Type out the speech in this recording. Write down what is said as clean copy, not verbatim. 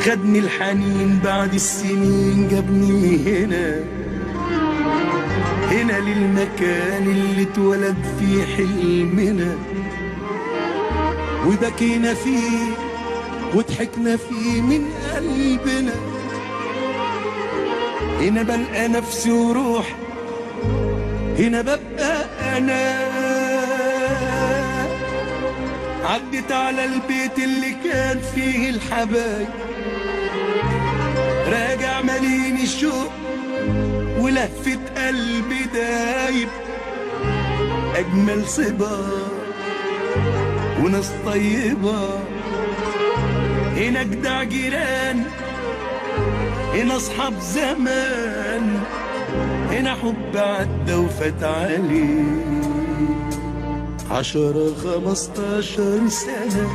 خدني الحنين بعد السنين جابني هنا للمكان اللي اتولد فيه حلمنا، وبكينا فيه وضحكنا فيه من قلبنا. هنا بلقى نفسي وروح، هنا ببقى أنا. عدت على البيت اللي كان فيه الحبايب، راجع مليني الشوق ولهفة قلبي دايب. أجمل صبا وناس طيبة، هنا أجدع جيران، هنا أصحاب زمان، هنا حب عدى وفات عليه 10 15 سنة.